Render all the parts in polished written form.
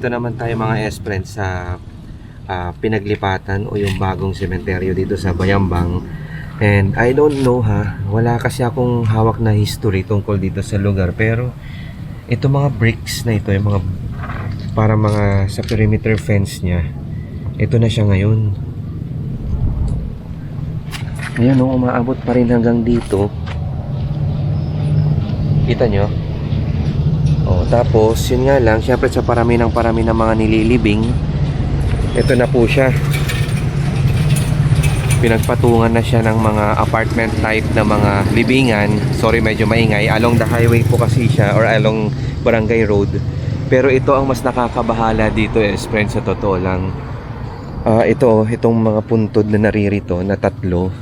nandito naman tayo mga S-Friends sa pinaglipatan o yung bagong sementeryo dito sa Bayambang. And I don't know wala kasi akong hawak na history tungkol dito sa lugar. Pero ito mga bricks na ito, yung mga para mga sa perimeter fence niya, ito na siya ngayon. Ayan o, umaabot pa rin hanggang dito. Kita nyo? O, tapos, yun nga lang, syempre sa parami ng mga nililibing, ito na po siya. Pinagpatungan na siya ng mga apartment type na mga libingan. Sorry, medyo maingay. Along the highway po kasi siya, or along Barangay Road. Pero ito ang mas nakakabahala dito, friends, sa totoo lang. Itong mga puntod na naririto na tatlo,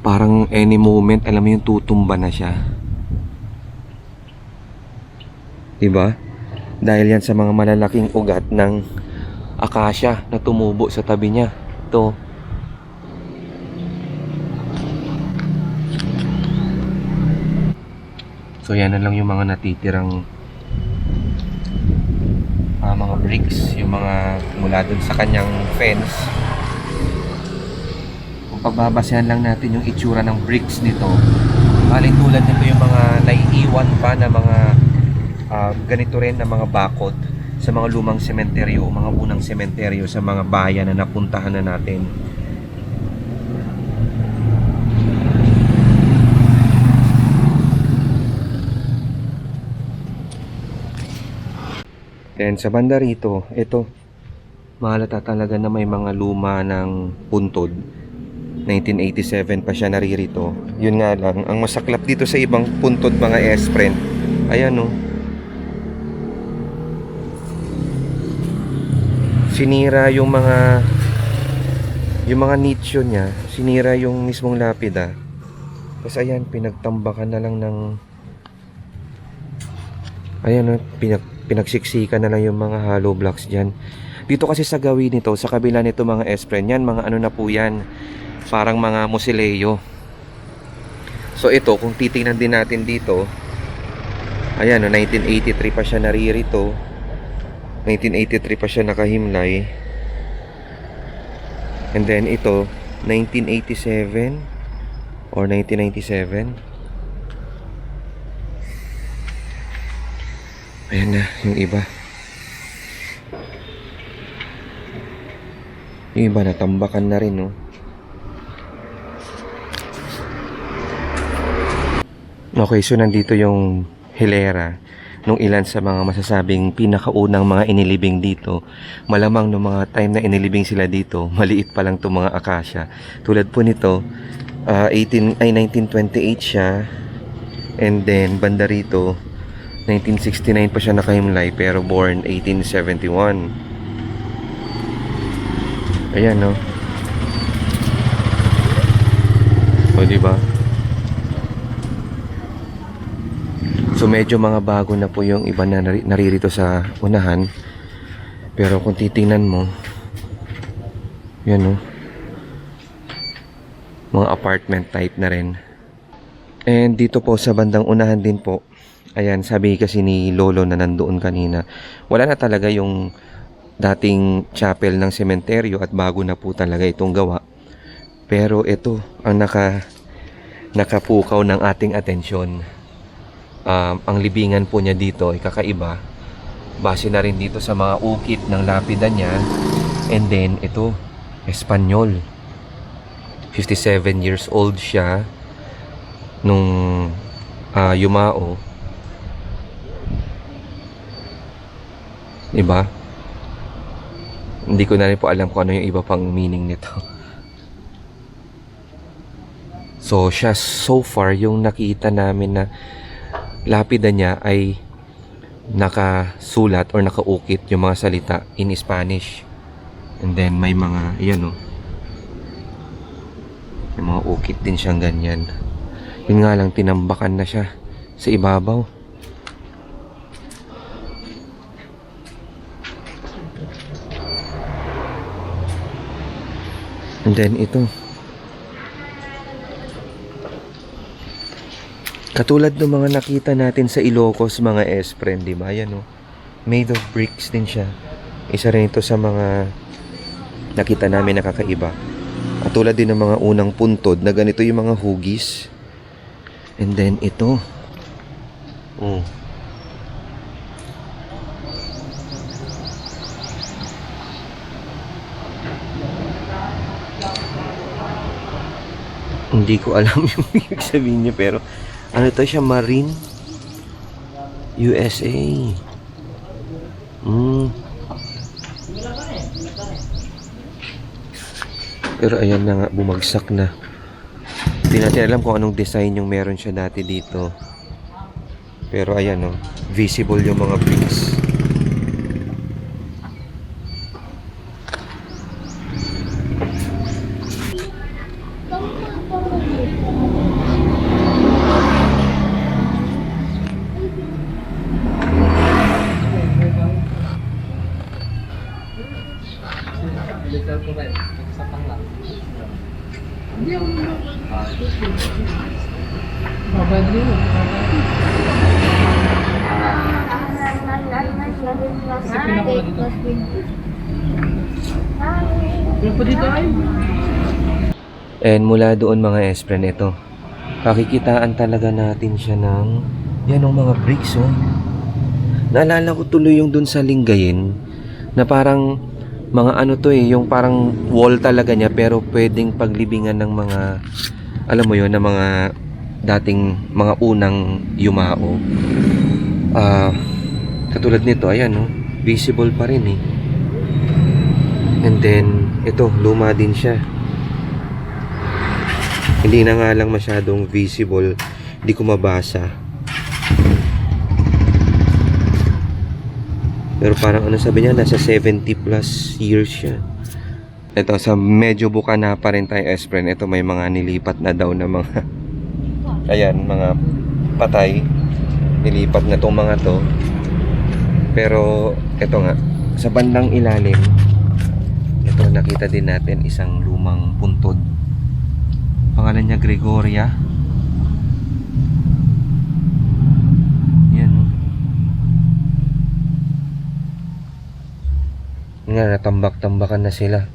parang any moment, alam mo yung tutumba na siya. Diba? Dahil yan sa mga malalaking ugat ng akasya na tumubo sa tabi niya. Ito. So yan na lang yung mga natitirang mga bricks, yung mga mula dun sa kanyang fence. Kung pagbabasehan lang natin yung itsura ng bricks nito, halin tulad nito yung mga naiiwan pa na mga ganito rin na mga bakod sa mga lumang sementeryo, mga unang sementeryo sa mga bayan na napuntahan na natin. Then sa banda rito, ito, mahalata talaga na may mga luma ng puntod. 1987 pa siya naririto. Yun nga lang, ang masaklap dito sa ibang puntod mga S-Friend, ayan o, sinira yung mga nicho niya, sinira yung mismong lapida. Tapos ayan, pinagtambakan na lang ng, ayan o, pinagsiksikan na lang yung mga hollow blocks dyan. Dito kasi sa gawin nito, sa kabila nito mga S-Friend, yan mga ano na po yan, parang mga mosileo. So ito, kung titingnan din natin dito, ayan o, 1983 pa siya naririto, 1983 pa siya nakahimlay. And then ito, 1987 or 1997. Ayan na, yung iba. Yung iba natambakan na rin, no? Okay, so nandito yung hilera nung ilan sa mga masasabing pinakaunang mga inilibing dito. Malamang nung mga time na inilibing sila dito, maliit pa lang itong mga akasya. Tulad po nito, 1928 siya. And then, banda rito, 1969 pa siya nakahimlay, pero born 1871. Ayan, no? O, diba? So medyo mga bago na po yung iba na naririto sa unahan. Pero kung titingnan mo, yan o, mga apartment type na rin. And dito po sa bandang unahan din po, ayan, sabi kasi ni Lolo na nandoon kanina, wala na talaga yung dating chapel ng sementeryo at bago na po talaga itong gawa. Pero ito ang nakapukaw ng ating atensyon. Ang libingan po niya dito ay kakaiba. Base na rin dito sa mga ukit ng lapida niya. And then ito, Espanyol. 57 years old siya nung yumao. Diba? Hindi ko na rin po alam kung ano yung iba pang meaning nito. So siya, so far yung nakita namin na lapida niya ay nakasulat or nakaukit yung mga salita in Spanish. And then may mga, ayan o, may mga ukit din siyang ganyan. Yun nga lang, tinambakan na siya sa ibabaw. And then ito, Katulad ng mga nakita natin sa Ilocos, mga S-friend, di ba? Yan, oh. Made of bricks din siya. Isa rin ito sa mga nakita namin nakakaiba. Katulad din ng mga unang puntod na ganito yung mga hugis. And then ito. Oh. Hindi ko alam yung ibig sabihin niya, pero ano to siya, Marine USA. Pero ayan na nga, bumagsak na. Hindi natin alam kung anong design yung meron siya dati dito. Pero ayan, oh, visible yung mga bricks. And mula doon, mga S-friend, ito, pakikitaan talaga natin siya ng yan, ang mga bricks, oh. Naalala ko tuloy yung dun sa Lingayen na parang mga ano to eh, yung parang wall talaga niya pero pwedeng paglibingan ng mga, alam mo yon, na mga dating mga unang yumao. Katulad nito, ayan, oh, visible pa rin eh. And then ito, luma din siya. Hindi na nga lang masyadong visible, hindi ko mabasa. Pero parang ano sabi niya, nasa 70 plus years siya. Ito, sa medyo buka na pa rin tayo, S-friend. Ito, may mga nilipat na daw na mga ayan, mga patay. Nilipat na tong mga to. Pero ito nga, sa bandang ilalim, ito, nakita din natin isang lumang puntod. Pangalan niya Gregoria. Yan, oh. Nga, natambak-tambakan na sila.